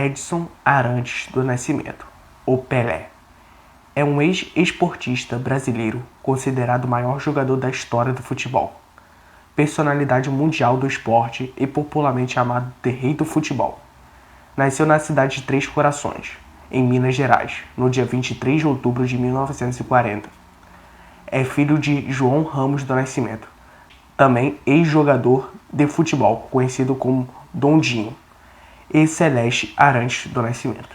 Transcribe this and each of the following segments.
Edson Arantes do Nascimento, o Pelé. É um ex-esportista brasileiro considerado o maior jogador da história do futebol. Personalidade mundial do esporte e popularmente chamado de Rei do Futebol. Nasceu na cidade de Três Corações, em Minas Gerais, no dia 23 de outubro de 1940. É filho de João Ramos do Nascimento, também ex-jogador de futebol, conhecido como Dondinho, e Celeste Arantes do Nascimento.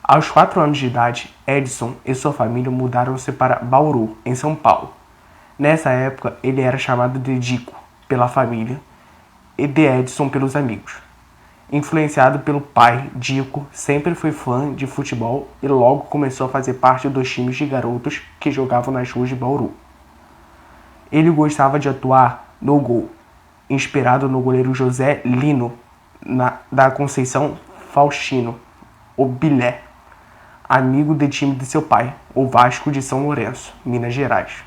Aos 4 anos de idade, Edson e sua família mudaram-se para Bauru, em São Paulo. Nessa época, ele era chamado de Dico pela família e de Edson pelos amigos. Influenciado pelo pai, Dico sempre foi fã de futebol e logo começou a fazer parte dos times de garotos que jogavam nas ruas de Bauru. Ele gostava de atuar no gol, inspirado no goleiro José Lino da Conceição Faustino, o Bilé, amigo de time de seu pai, o Vasco de São Lourenço, Minas Gerais.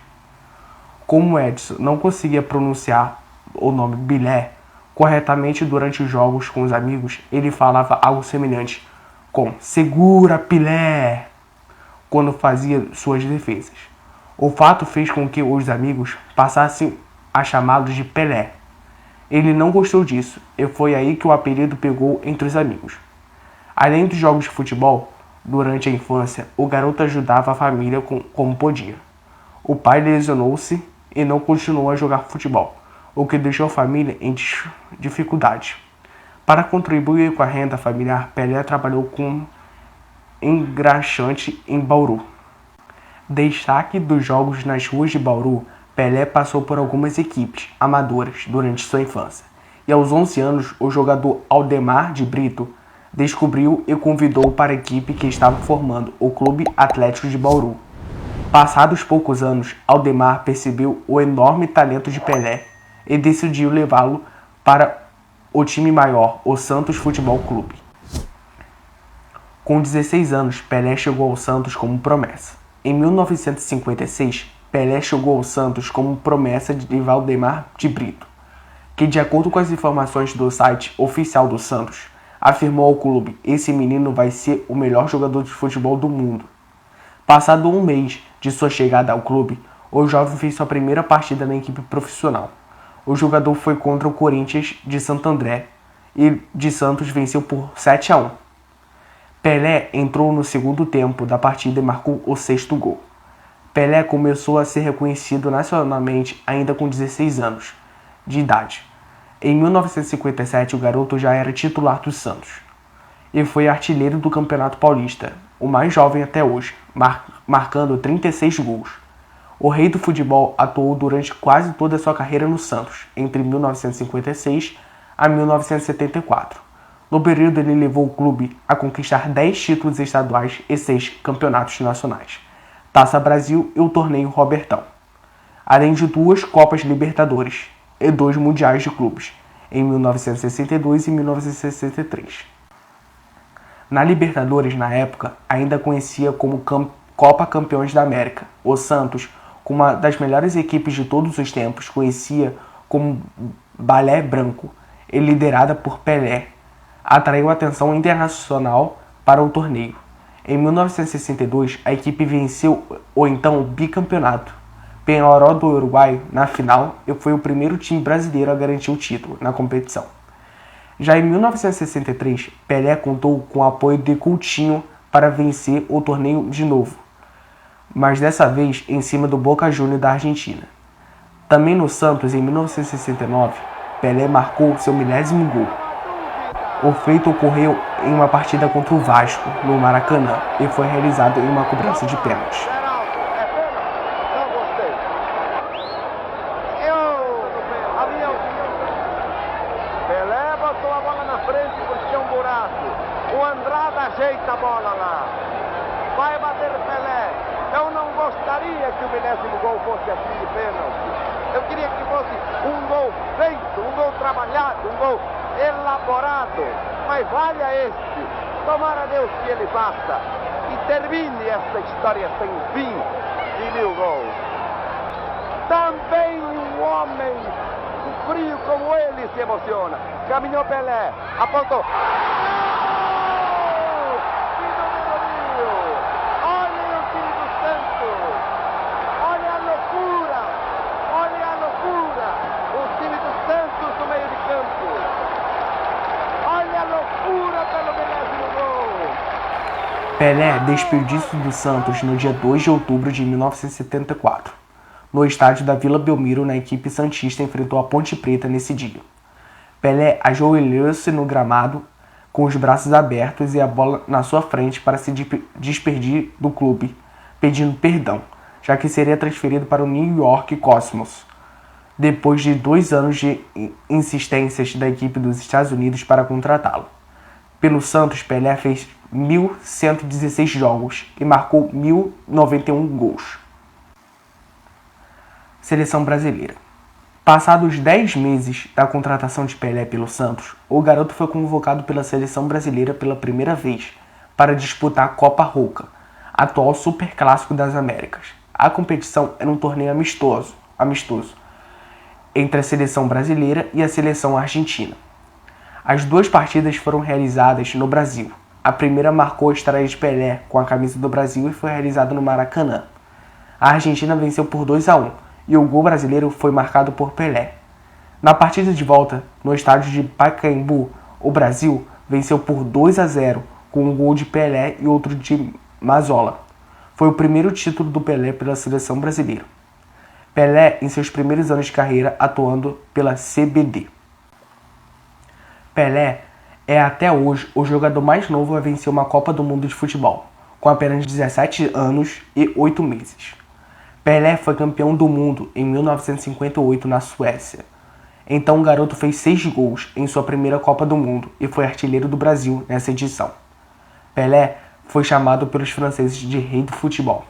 Como Edson não conseguia pronunciar o nome Bilé corretamente durante os jogos com os amigos, ele falava algo semelhante com "segura, Pilé", quando fazia suas defesas. O fato fez com que os amigos passassem a chamá-lo de Pelé. Ele não gostou disso, e foi aí que o apelido pegou entre os amigos. Além dos jogos de futebol, durante a infância, o garoto ajudava a família como podia. O pai lesionou-se e não continuou a jogar futebol, o que deixou a família em dificuldade. Para contribuir com a renda familiar, Pelé trabalhou como engraxante em Bauru. Destaque dos jogos nas ruas de Bauru, Pelé passou por algumas equipes amadoras durante sua infância, e aos 11 anos o jogador Aldemar de Brito descobriu e convidou para a equipe que estava formando, o Clube Atlético de Bauru. Passados poucos anos, Aldemar percebeu o enorme talento de Pelé e decidiu levá-lo para o time maior, o Santos Futebol Clube. Com 16 anos, Pelé chegou ao Santos como promessa. Em 1956, Pelé chegou ao Santos como promessa de Valdemar de Brito, que, de acordo com as informações do site oficial do Santos, afirmou ao clube: "Esse menino vai ser o melhor jogador de futebol do mundo". Passado um mês de sua chegada ao clube, o jovem fez sua primeira partida na equipe profissional. O jogador foi contra o Corinthians de Santo André e de Santos venceu por 7-1. Pelé entrou no segundo tempo da partida e marcou o 6º gol. Pelé começou a ser reconhecido nacionalmente ainda com 16 anos de idade. Em 1957, o garoto já era titular do Santos e foi artilheiro do Campeonato Paulista, o mais jovem até hoje, marcando 36 gols. O Rei do Futebol atuou durante quase toda a sua carreira no Santos, entre 1956 a 1974. No período, ele levou o clube a conquistar 10 títulos estaduais e 6 campeonatos nacionais, Taça Brasil e o Torneio Robertão, além de 2 Copas Libertadores e 2 Mundiais de Clubes, em 1962 e 1963. Na Libertadores, na época, ainda conhecia como Copa Campeões da América, o Santos, com uma das melhores equipes de todos os tempos, conhecia como Balé Branco e liderada por Pelé, atraiu atenção internacional para o torneio. Em 1962, a equipe venceu o então bicampeonato Peñarol do Uruguai na final e foi o primeiro time brasileiro a garantir o título na competição. Já em 1963, Pelé contou com o apoio de Coutinho para vencer o torneio de novo, mas dessa vez em cima do Boca Juniors da Argentina. Também no Santos, em 1969, Pelé marcou seu 1000º gol. O feito ocorreu em uma partida contra o Vasco, no Maracanã, e foi realizado em uma cobrança de pênalti. Pelé botou a bola na frente porque tinha um buraco. O Andrada ajeita a bola lá. Vai bater Pelé. Eu não gostaria que o 1000º gol fosse assim de pênalti. Eu queria que fosse um gol feito, um gol trabalhado, um gol elaborado. Mas valha este. Tomara a Deus que ele faça e termine esta história sem fim de 1000 gols. Também um homem frio como ele se emociona. Caminhou Pelé, apontou. Pelé despediu-se do Santos no dia 2 de outubro de 1974. No estádio da Vila Belmiro, na equipe santista enfrentou a Ponte Preta nesse dia. Pelé ajoelhou-se no gramado com os braços abertos e a bola na sua frente para se despedir do clube, pedindo perdão, já que seria transferido para o New York Cosmos, depois de 2 anos de insistências da equipe dos Estados Unidos para contratá-lo. Pelo Santos, Pelé fez 1.116 jogos e marcou 1.091 gols. Seleção brasileira. Passados 10 meses da contratação de Pelé pelo Santos, o garoto foi convocado pela seleção brasileira pela primeira vez para disputar a Copa Roca, atual Superclássico das Américas. A competição era um torneio amistoso entre a seleção brasileira e a seleção argentina. As 2 partidas foram realizadas no Brasil. A primeira marcou a estreia de Pelé com a camisa do Brasil e foi realizada no Maracanã. A Argentina venceu por 2-1 e o gol brasileiro foi marcado por Pelé. Na partida de volta, no estádio de Pacaembu, o Brasil venceu por 2-0 com um gol de Pelé e outro de Mazzola. Foi o primeiro título do Pelé pela seleção brasileira. Pelé em seus primeiros anos de carreira atuando pela CBD. Pelé é até hoje o jogador mais novo a vencer uma Copa do Mundo de futebol, com apenas 17 anos e 8 meses. Pelé foi campeão do mundo em 1958 na Suécia. Então o garoto fez 6 gols em sua primeira Copa do Mundo e foi artilheiro do Brasil nessa edição. Pelé foi chamado pelos franceses de Rei do Futebol.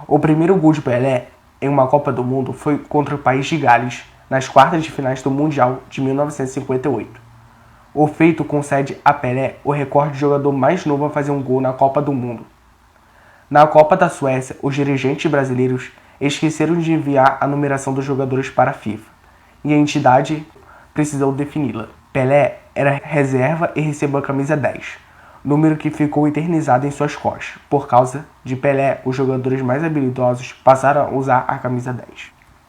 O primeiro gol de Pelé em uma Copa do Mundo foi contra o país de Gales, nas quartas de finais do Mundial de 1958. O feito concede a Pelé o recorde de jogador mais novo a fazer um gol na Copa do Mundo. Na Copa da Suécia, os dirigentes brasileiros esqueceram de enviar a numeração dos jogadores para a FIFA, e a entidade precisou defini-la. Pelé era reserva e recebeu a camisa 10, número que ficou eternizado em suas costas. Por causa de Pelé, os jogadores mais habilidosos passaram a usar a camisa 10.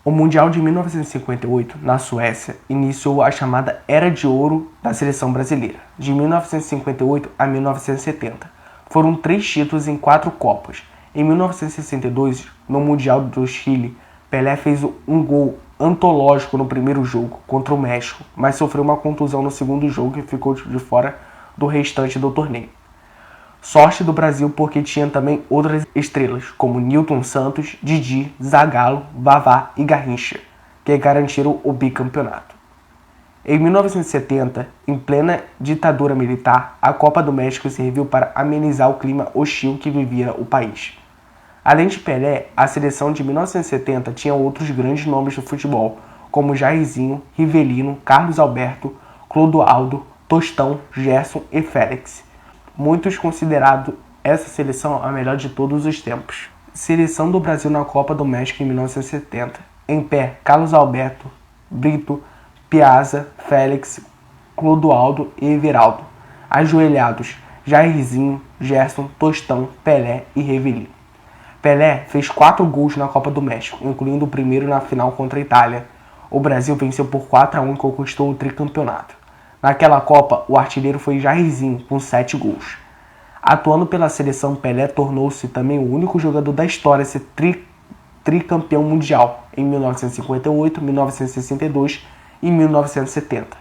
O Mundial de 1958, na Suécia, iniciou a chamada Era de Ouro da seleção brasileira, de 1958 a 1970. Foram 3 títulos em 4 Copas. Em 1962, no Mundial do Chile, Pelé fez um gol antológico no primeiro jogo contra o México, mas sofreu uma contusão no segundo jogo e ficou de fora do restante do torneio. Sorte do Brasil porque tinha também outras estrelas, como Nilton Santos, Didi, Zagallo, Vavá e Garrincha, que garantiram o bicampeonato. Em 1970, em plena ditadura militar, a Copa do México serviu para amenizar o clima hostil que vivia o país. Além de Pelé, a seleção de 1970 tinha outros grandes nomes do futebol, como Jairzinho, Rivelino, Carlos Alberto, Clodoaldo, Tostão, Gerson e Félix. Muitos considerado essa seleção a melhor de todos os tempos. Seleção do Brasil na Copa do México em 1970. Em pé, Carlos Alberto, Brito, Piazza, Félix, Clodoaldo e Everaldo. Ajoelhados, Jairzinho, Gerson, Tostão, Pelé e Rivelino. Pelé fez 4 gols na Copa do México, incluindo o primeiro na final contra a Itália. O Brasil venceu por 4-1 e conquistou o tricampeonato. Naquela Copa, o artilheiro foi Jairzinho, com 7 gols. Atuando pela seleção, Pelé tornou-se também o único jogador da história a ser tricampeão mundial, em 1958, 1962 e 1970.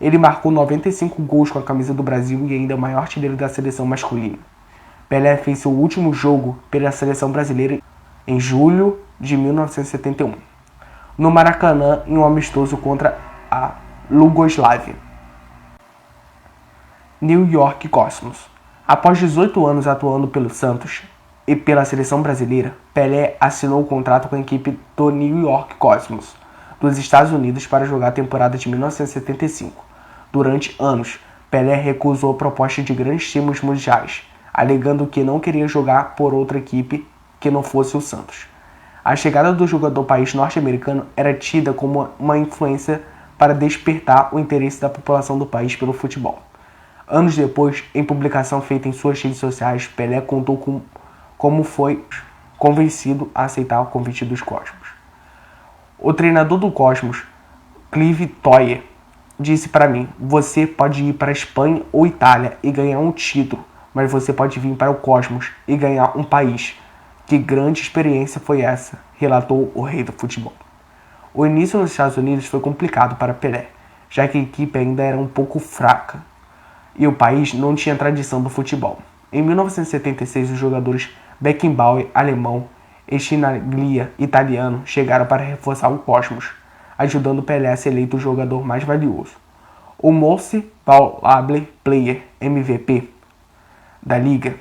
Ele marcou 95 gols com a camisa do Brasil e ainda é o maior artilheiro da seleção masculina. Pelé fez seu último jogo pela seleção brasileira em julho de 1971, no Maracanã, em um amistoso contra a Iugoslávia. New York Cosmos. Após 18 anos atuando pelo Santos e pela seleção brasileira, Pelé assinou o contrato com a equipe do New York Cosmos, dos Estados Unidos, para jogar a temporada de 1975. Durante anos, Pelé recusou a proposta de grandes times mundiais, alegando que não queria jogar por outra equipe que não fosse o Santos. A chegada do jogador ao país norte-americano era tida como uma influência para despertar o interesse da população do país pelo futebol. Anos depois, em publicação feita em suas redes sociais, Pelé contou como foi convencido a aceitar o convite dos Cosmos. O treinador do Cosmos, Clive Toyer, disse para mim: "Você pode ir para a Espanha ou Itália e ganhar um título, mas você pode vir para o cosmos e ganhar um país. Que grande experiência foi essa, relatou o rei do futebol. O início nos Estados Unidos foi complicado para Pelé, já que a equipe ainda era um pouco fraca e o país não tinha tradição do futebol. Em 1976, os jogadores Beckenbauer, alemão, e Chinaglia, italiano, chegaram para reforçar o cosmos, ajudando Pelé a ser eleito o jogador mais valioso. O Most Valuable Player, MVP, da Liga.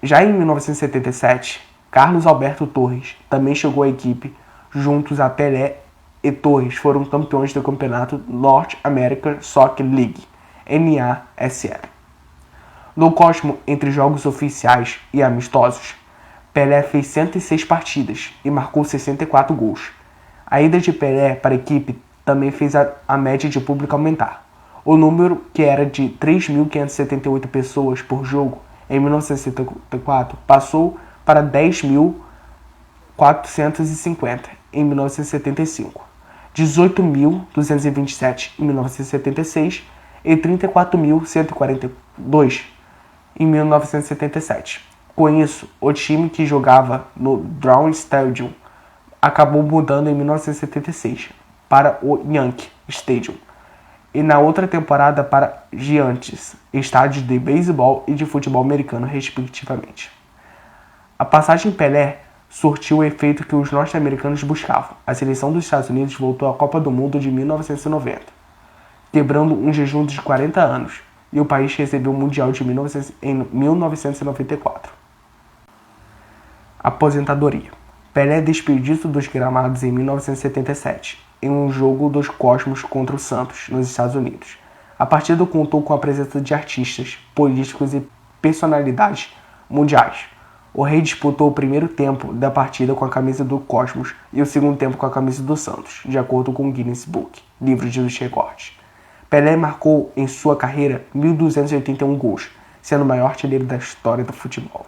Já em 1977, Carlos Alberto Torres também chegou à equipe. Juntos a Pelé e Torres foram campeões do campeonato North American Soccer League, NASL. No cosmo, entre jogos oficiais e amistosos, Pelé fez 106 partidas e marcou 64 gols. A ida de Pelé para a equipe também fez a média de público aumentar. O número, que era de 3.578 pessoas por jogo em 1974, passou para 10.450 em 1975, 18.227 em 1976 e 34.142 em 1977. Com isso, o time que jogava no Brown Stadium acabou mudando em 1976 para o Yankee Stadium e na outra temporada para Giants, estádios de beisebol e de futebol americano, respectivamente. A passagem Pelé surtiu o efeito que os norte-americanos buscavam. A seleção dos Estados Unidos voltou à Copa do Mundo de 1990, quebrando um jejum de 40 anos, e o país recebeu o Mundial em 1994. Aposentadoria. Pelé despedido dos gramados em 1977, em um jogo dos Cosmos contra o Santos, nos Estados Unidos. A partida contou com a presença de artistas, políticos e personalidades mundiais. O rei disputou o primeiro tempo da partida com a camisa do Cosmos e o segundo tempo com a camisa do Santos, de acordo com o Guinness Book, livro dos recordes. Pelé marcou em sua carreira 1.281 gols, sendo o maior artilheiro da história do futebol.